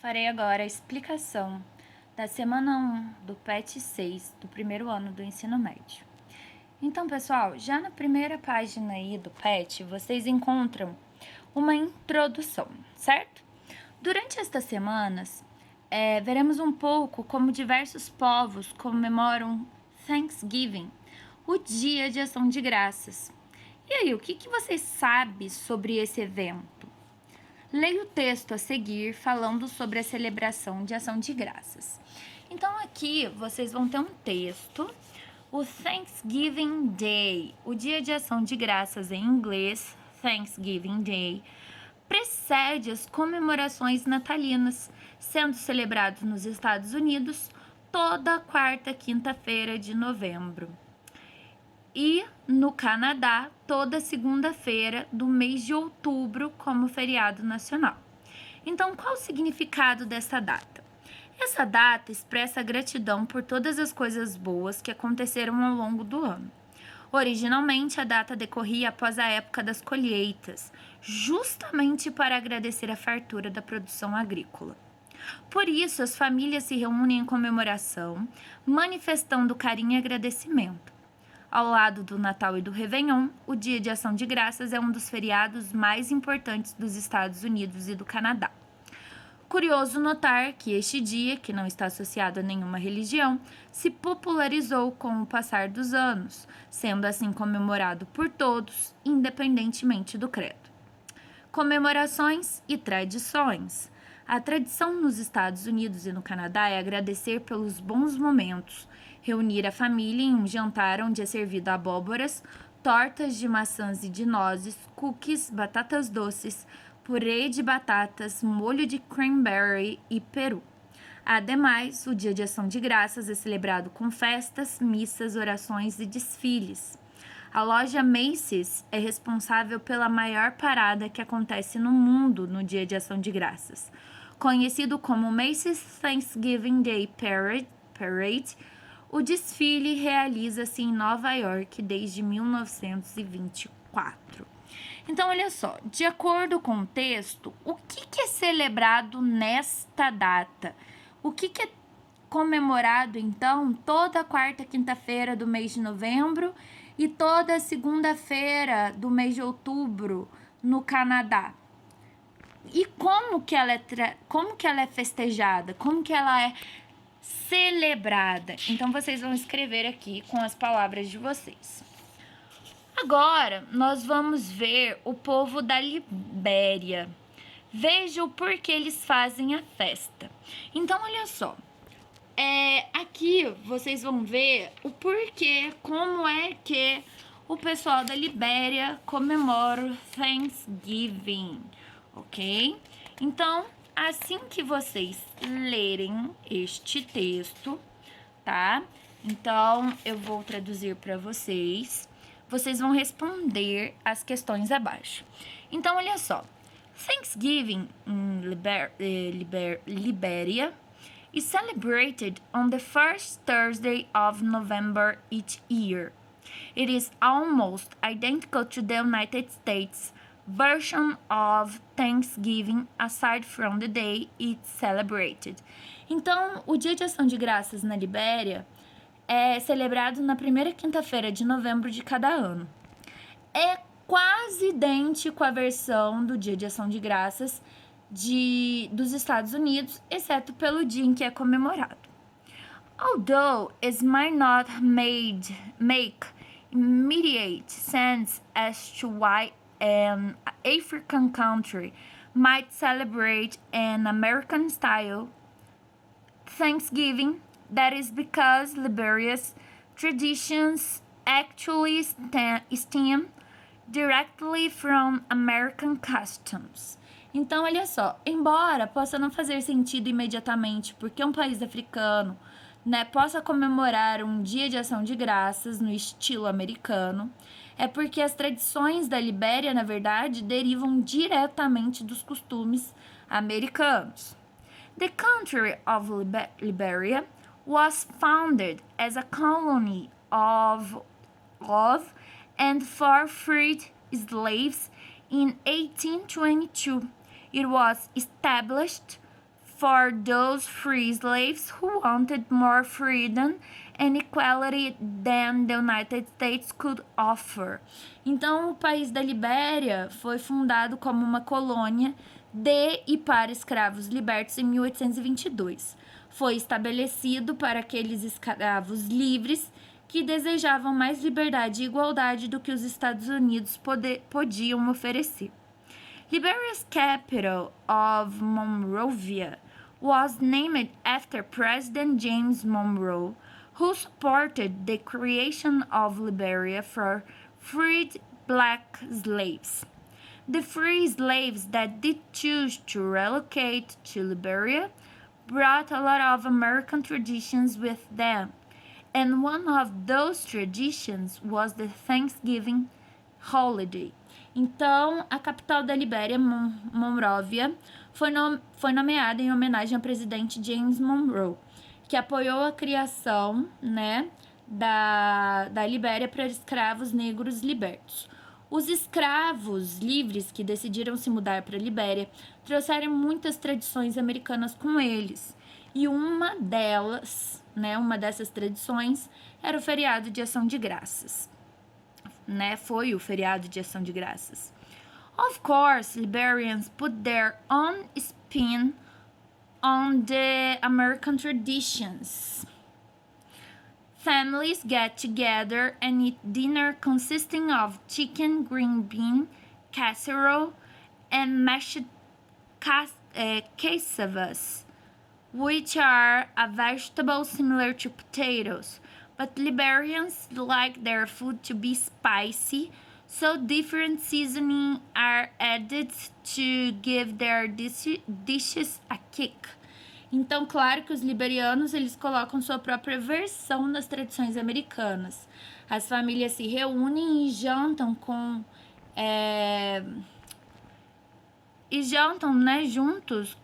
farei agora a explicação da semana 1 do PET 6 do primeiro ano do ensino médio. Então, pessoal, já na primeira página aí do PET, vocês encontram uma introdução, certo? Durante estas semanas, veremos um pouco como diversos povos comemoram Thanksgiving, o Dia de Ação de Graças. E aí, o que vocês sabem sobre esse evento? Leia o texto a seguir falando sobre a celebração de Ação de Graças. Então, aqui vocês vão ter um texto, o Thanksgiving Day, o Dia de Ação de Graças em inglês, Thanksgiving Day, precede as comemorações natalinas, sendo celebrado nos Estados Unidos toda a quarta quinta-feira de novembro. E no Canadá, toda segunda-feira do mês de outubro como feriado nacional. Então, qual o significado dessa data? Essa data expressa a gratidão por todas as coisas boas que aconteceram ao longo do ano. Originalmente, a data decorria após a época das colheitas, justamente para agradecer a fartura da produção agrícola. Por isso, as famílias se reúnem em comemoração, manifestando carinho e agradecimento. Ao lado do Natal e do Réveillon, o Dia de Ação de Graças é um dos feriados mais importantes dos Estados Unidos e do Canadá. Curioso notar que este dia, que não está associado a nenhuma religião, se popularizou com o passar dos anos, sendo assim comemorado por todos, independentemente do credo. Comemorações e tradições. A tradição nos Estados Unidos e no Canadá é agradecer pelos bons momentos, reunir a família em um jantar onde é servido abóboras, tortas de maçãs e de nozes, cookies, batatas doces, purê de batatas, molho de cranberry e peru. Ademais, o Dia de Ação de Graças é celebrado com festas, missas, orações e desfiles. A loja Macy's é responsável pela maior parada que acontece no mundo no Dia de Ação de Graças. Conhecido como Macy's Thanksgiving Day Parade, o desfile realiza-se em Nova York desde 1924. Então, olha só, de acordo com o texto, o que é celebrado nesta data? O que é comemorado, então, toda quarta quinta-feira do mês de novembro e toda segunda-feira do mês de outubro no Canadá? E como que ela é festejada? Como que ela é celebrada? Então, vocês vão escrever aqui com as palavras de vocês. Agora, nós vamos ver o povo da Libéria. Veja o porquê eles fazem a festa. Então, olha só. Aqui vocês vão ver o porquê, como é que o pessoal da Libéria comemora o Thanksgiving, ok? Então, assim que vocês lerem este texto, tá? Então, eu vou traduzir para vocês. Vocês vão responder as questões abaixo. Então, olha só. Thanksgiving in Liberia is celebrated on the first Thursday of November each year. It is almost identical to the United States version of Thanksgiving, aside from the day it's celebrated. Então, o Dia de Ação de Graças na Libéria é celebrado na primeira quinta-feira de novembro de cada ano. É quase idêntico à versão do Dia de Ação de Graças dos Estados Unidos, exceto pelo dia em que é comemorado. Although it might not make immediate sense as to why an African country might celebrate an American style Thanksgiving, that is because Liberia's traditions actually stem directly from American customs. Então, olha só, embora possa não fazer sentido imediatamente porque um país africano, possa comemorar um Dia de Ação de Graças no estilo americano, é porque as tradições da Libéria, na verdade, derivam diretamente dos costumes americanos. The country of Liberia was founded as a colony of and for freed slaves in 1822. It was established for those free slaves who wanted more freedom and equality than the United States could offer. Então, o país da Libéria foi fundado como uma colônia de e para escravos libertos em 1822. Foi estabelecido para aqueles escravos livres que desejavam mais liberdade e igualdade do que os Estados Unidos podiam oferecer. Liberia's capital of Monrovia was named after President James Monroe, who supported the creation of Liberia for freed black slaves. The free slaves that did choose to relocate to Liberia brought a lot of American traditions with them, and one of those traditions was the Thanksgiving holiday. Então, a capital da Libéria, Monrovia, foi nomeada em homenagem ao presidente James Monroe, que apoiou a criação, né, da Libéria para escravos negros libertos. Os escravos livres que decidiram se mudar para a Libéria trouxeram muitas tradições americanas com eles. E uma delas, né, uma dessas tradições, era o feriado de Ação de Graças. Né, foi o feriado de Ação de Graças. Of course, Liberians put their own spin on the American traditions. Families get together and eat dinner consisting of chicken, green bean, casserole, and mashed cassavas, which are a vegetable similar to potatoes. But Liberians like their food to be spicy, so different seasonings are added to give their dishes a kick. Então, claro que os liberianos, eles colocam sua própria versão das tradições americanas. As famílias se reúnem e jantam né, juntos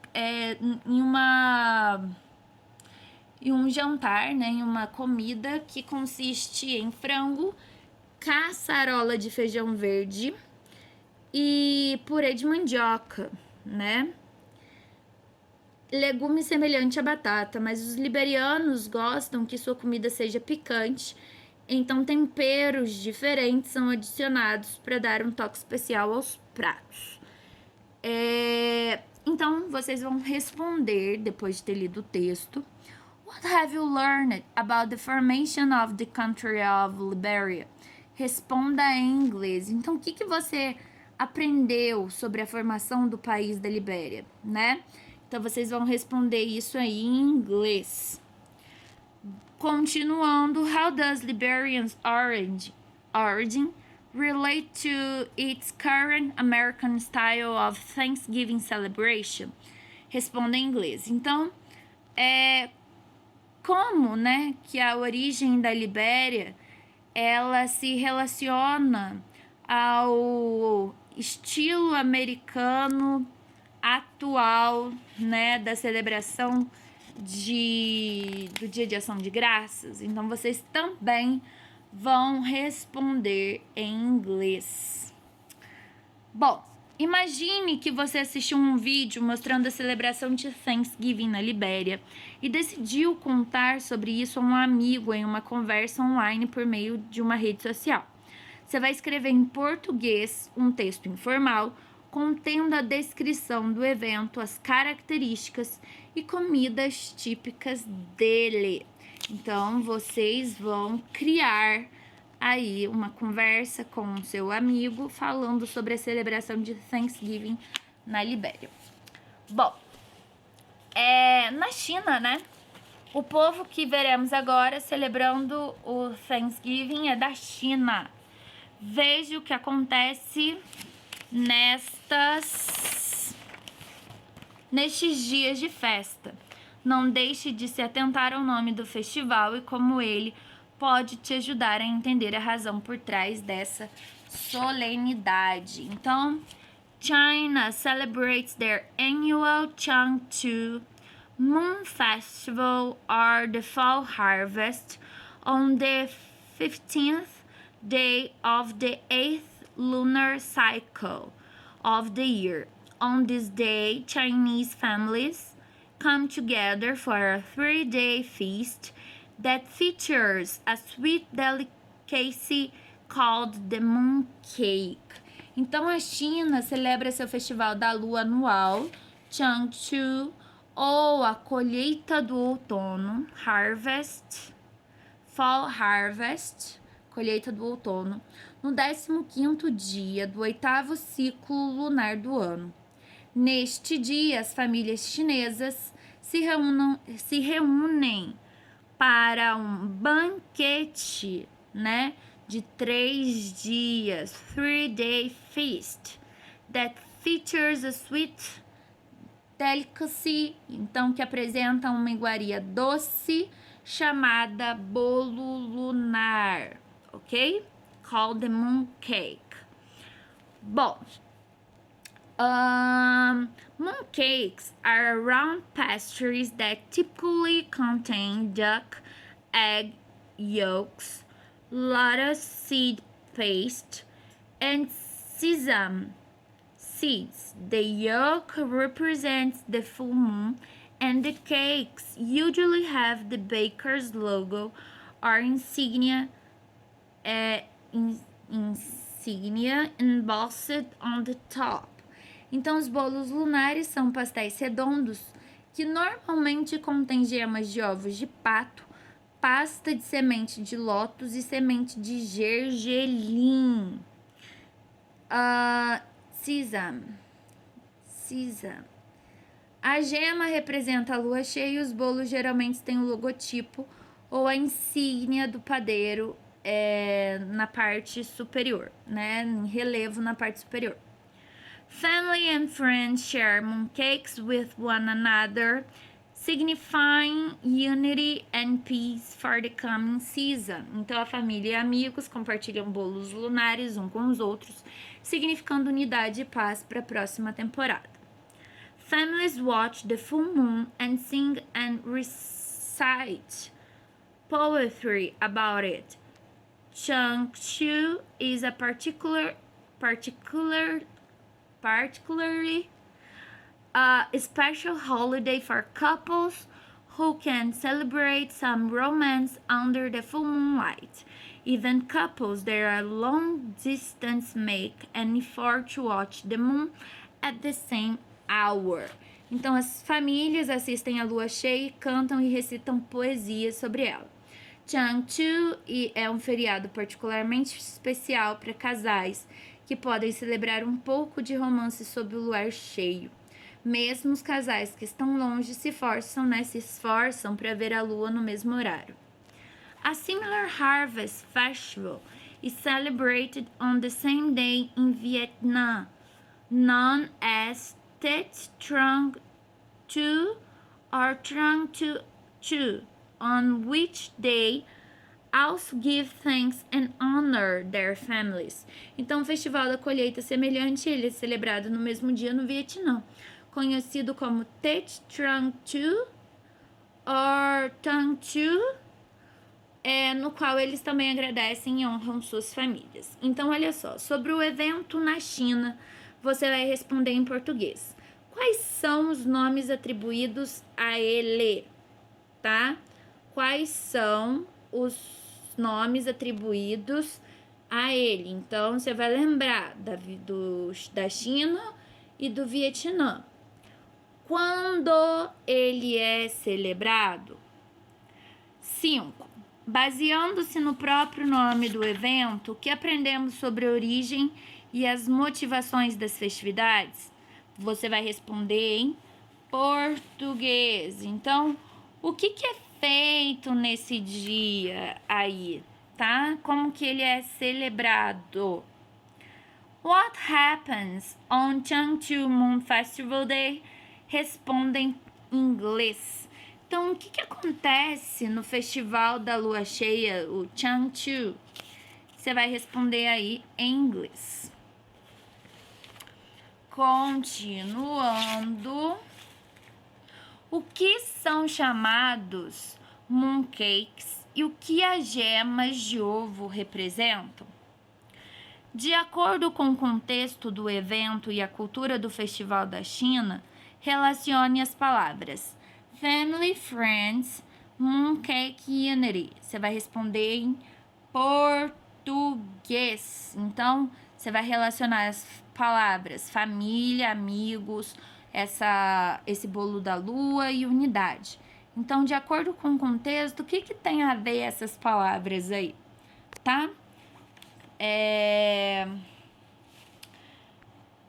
em um jantar, né, em uma comida que consiste em frango, caçarola de feijão verde e purê de mandioca, né? Legume semelhante à batata, mas os liberianos gostam que sua comida seja picante, então temperos diferentes são adicionados para dar um toque especial aos pratos. Então, vocês vão responder, depois de ter lido o texto, What have you learned about the formation of the country of Liberia? Responda em inglês. Então, o que você aprendeu sobre a formação do país da Libéria, né? Então, vocês vão responder isso aí em inglês. Continuando, how does Liberia's origin relate to its current American style of Thanksgiving celebration? Responda em inglês. Então, como, né, que a origem da Libéria, ela se relaciona ao estilo americano atual, né, da celebração do Dia de Ação de Graças. Então, vocês também vão responder em inglês. Bom, imagine que você assistiu um vídeo mostrando a celebração de Thanksgiving na Libéria e decidiu contar sobre isso a um amigo em uma conversa online por meio de uma rede social. Você vai escrever em português um texto informal contendo a descrição do evento, as características e comidas típicas dele. Então, vocês vão criar aí uma conversa com o seu amigo falando sobre a celebração de Thanksgiving na Libéria. Bom, na China, né? O povo que veremos agora celebrando o Thanksgiving é da China. Veja o que acontece nestes dias de festa. Não deixe de se atentar ao nome do festival e como ele pode te ajudar a entender a razão por trás dessa solenidade. Então, China celebrates their annual Changchu Moon Festival or the Fall Harvest on the 15th day of the 8th lunar cycle of the year. On this day, Chinese families come together for a 3-day feast that features a sweet delicacy called the mooncake. Então, a China celebra seu festival da lua anual, Changchu, ou a colheita do outono, Fall Harvest, colheita do outono, no 15º dia do 8º ciclo lunar do ano. Neste dia, as famílias chinesas se reúnem para um banquete, né, de 3 dias, 3-day feast, that features a sweet delicacy, então que apresenta uma iguaria doce chamada bolo lunar, ok? Called the mooncake. Bom, mooncakes are round pastries that typically contain duck egg yolks, lotus seed paste, and sesame seeds. The yolk represents the full moon, and the cakes usually have the baker's logo or insignia embossed on the top. Então, os bolos lunares são pastéis redondos que normalmente contêm gemas de ovos de pato, pasta de semente de lótus e semente de gergelim. Sesame. A gema representa a lua cheia e os bolos geralmente têm o logotipo ou a insígnia do padeiro na parte superior, né? Em relevo na parte superior. Family and friends share mooncakes with one another, signifying unity and peace for the coming season. Então, a família e amigos compartilham bolos lunares um com os outros, significando unidade e paz para a próxima temporada. Families watch the full moon and sing and recite poetry about it. Changchu is a particularly special holiday for couples who can celebrate some romance under the full moonlight. Even couples that are long distance make an effort to watch the moon at the same hour. Então, as famílias assistem a lua cheia, cantam e recitam poesias sobre ela. Changchu é um feriado particularmente especial para casais que podem celebrar um pouco de romance sob o luar cheio. Mesmo os casais que estão longe se esforçam para ver a lua no mesmo horário. A similar harvest festival is celebrated on the same day in Vietnam, known as Tết Trung Thu or Trung Thu Chu, on which they also give thanks and honor their families. Então, o Festival da Colheita semelhante, ele é celebrado no mesmo dia no Vietnã, conhecido como Tết Trung Thu or Trung Thu, no qual eles também agradecem e honram suas famílias. Então, olha só, sobre o evento na China, você vai responder em português. Quais são os nomes atribuídos a ele, tá? Quais são os nomes atribuídos a ele? Então, você vai lembrar da China e do Vietnã. Quando ele é celebrado? 5. Baseando-se no próprio nome do evento, o que aprendemos sobre a origem e as motivações das festividades? Você vai responder em português. Então, o que é feito nesse dia aí, tá? Como que ele é celebrado? What happens on Changchu Moon Festival Day? Respondem em inglês. Então, o que acontece no Festival da Lua Cheia, o Changchu? Você vai responder aí em inglês. Continuando. O que são chamados mooncakes e o que as gemas de ovo representam? De acordo com o contexto do evento e a cultura do Festival da China, relacione as palavras family, friends, mooncake unity. Você vai responder em português. Então, você vai relacionar as palavras família, amigos, esse bolo da lua e unidade. Então, de acordo com o contexto, o que tem a ver essas palavras aí, tá?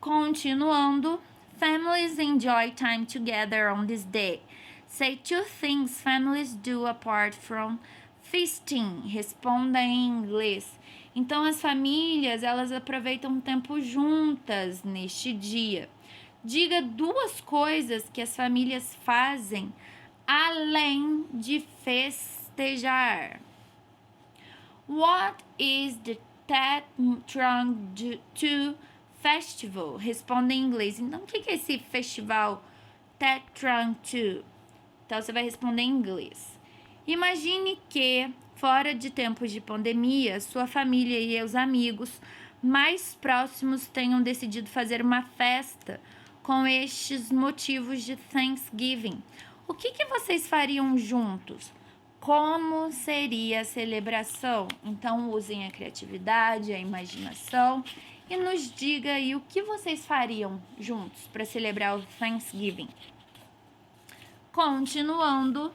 Continuando, families enjoy time together on this day. Say two things families do apart from feasting. Responda em inglês. Então, as famílias, elas aproveitam o tempo juntas neste dia. Diga duas coisas que as famílias fazem além de festejar. What is the Tet Trong To Festival? Responda em inglês. Então, o que é esse festival Tet Trong To? Então, você vai responder em inglês. Imagine que, fora de tempos de pandemia, sua família e os amigos mais próximos tenham decidido fazer uma festa com estes motivos de Thanksgiving. O que vocês fariam juntos? Como seria a celebração? Então, usem a criatividade, a imaginação e nos diga aí o que vocês fariam juntos para celebrar o Thanksgiving. Continuando,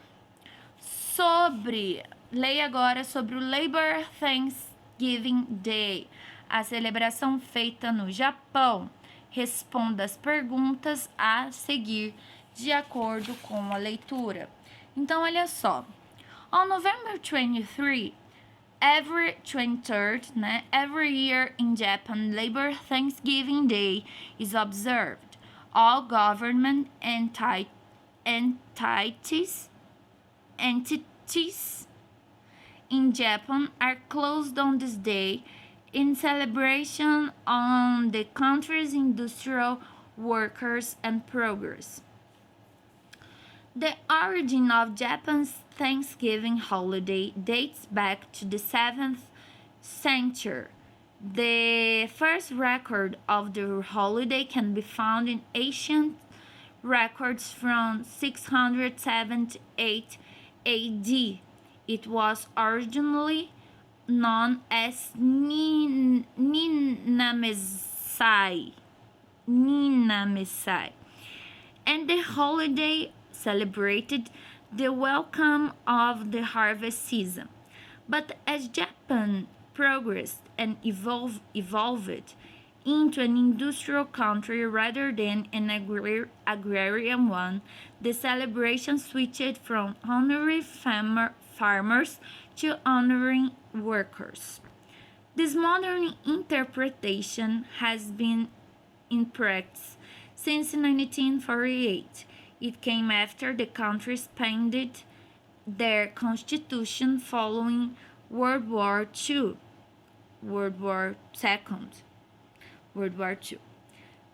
leia agora sobre o Labor Thanksgiving Day, a celebração feita no Japão. Responda as perguntas a seguir de acordo com a leitura. Então, olha só. On November 23, every 23rd, every year in Japan, Labor Thanksgiving Day is observed. All government entities in Japan are closed on this day in celebration on the country's industrial workers and progress. The origin of Japan's Thanksgiving holiday dates back to the 7th century. The first record of the holiday can be found in ancient records from 678 AD. It was originally known as Ninamesai, and the holiday celebrated the welcome of the harvest season. But as Japan progressed and evolved into an industrial country rather than an agrarian one, the celebration switched from honoring farmers to honoring workers. This modern interpretation has been in practice since 1948. It came after the country expanded their constitution following World War II.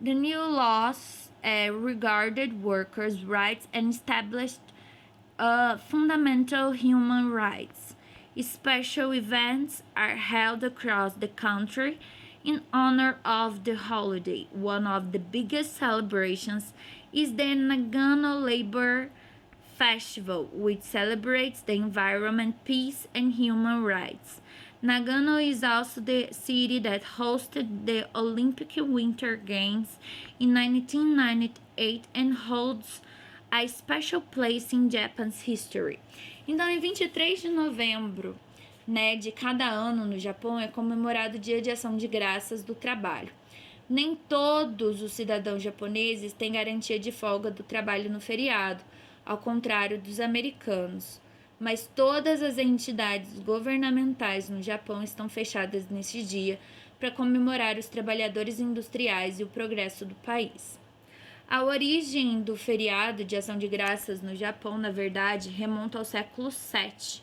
The new laws regarded workers' rights and established fundamental human rights. Special events are held across the country in honor of the holiday. One of the biggest celebrations is the Nagano Labor Festival, which celebrates the environment, peace, and human rights. Nagano is also the city that hosted the Olympic Winter Games in 1998 and holds a special place in Japan's history. Então, em 23 de novembro, de cada ano no Japão é comemorado o Dia de Ação de Graças do Trabalho. Nem todos os cidadãos japoneses têm garantia de folga do trabalho no feriado, ao contrário dos americanos. Mas todas as entidades governamentais no Japão estão fechadas nesse dia para comemorar os trabalhadores industriais e o progresso do país. A origem do feriado de Ação de Graças no Japão, na verdade, remonta ao século VII.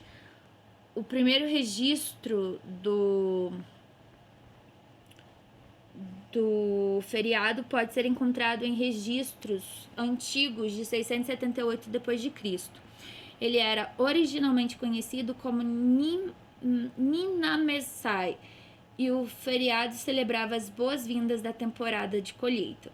O primeiro registro do feriado pode ser encontrado em registros antigos de 678 d.C. Ele era originalmente conhecido como Ninamesai, e o feriado celebrava as boas-vindas da temporada de colheita.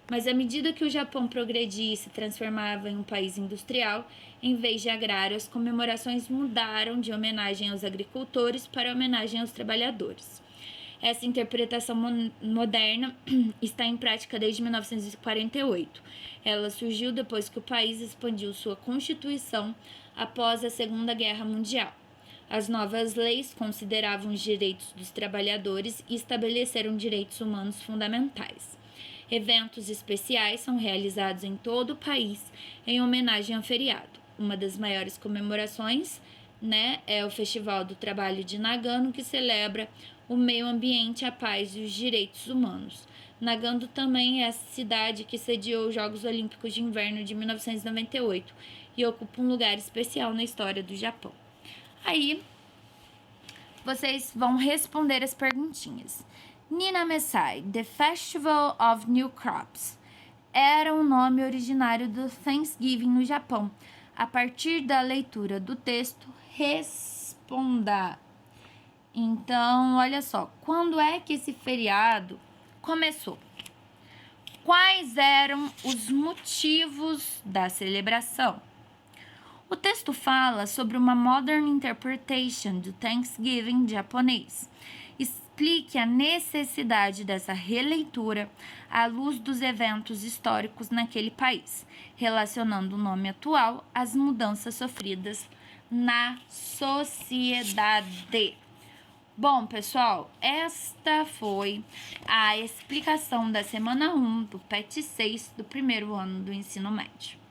Mas à medida que o Japão progredia e se transformava em um país industrial, em vez de agrário, as comemorações mudaram de homenagem aos agricultores para homenagem aos trabalhadores. Essa interpretação moderna está em prática desde 1948. Ela surgiu depois que o país expandiu sua constituição após a Segunda Guerra Mundial. As novas leis consideravam os direitos dos trabalhadores e estabeleceram direitos humanos fundamentais. Eventos especiais são realizados em todo o país em homenagem ao feriado. Uma das maiores comemorações, é o Festival do Trabalho de Nagano, que celebra o meio ambiente, a paz e os direitos humanos. Nagano também é a cidade que sediou os Jogos Olímpicos de Inverno de 1998 e ocupa um lugar especial na história do Japão. Aí, vocês vão responder as perguntinhas. Nina Messai, The Festival of New Crops, era o nome originário do Thanksgiving no Japão. A partir da leitura do texto, responda. Então, olha só, quando é que esse feriado começou? Quais eram os motivos da celebração? O texto fala sobre uma modern interpretation do Thanksgiving japonês. Explique a necessidade dessa releitura à luz dos eventos históricos naquele país, relacionando o nome atual às mudanças sofridas na sociedade. Bom, pessoal, esta foi a explicação da semana 1 do PET 6 do primeiro ano do ensino médio.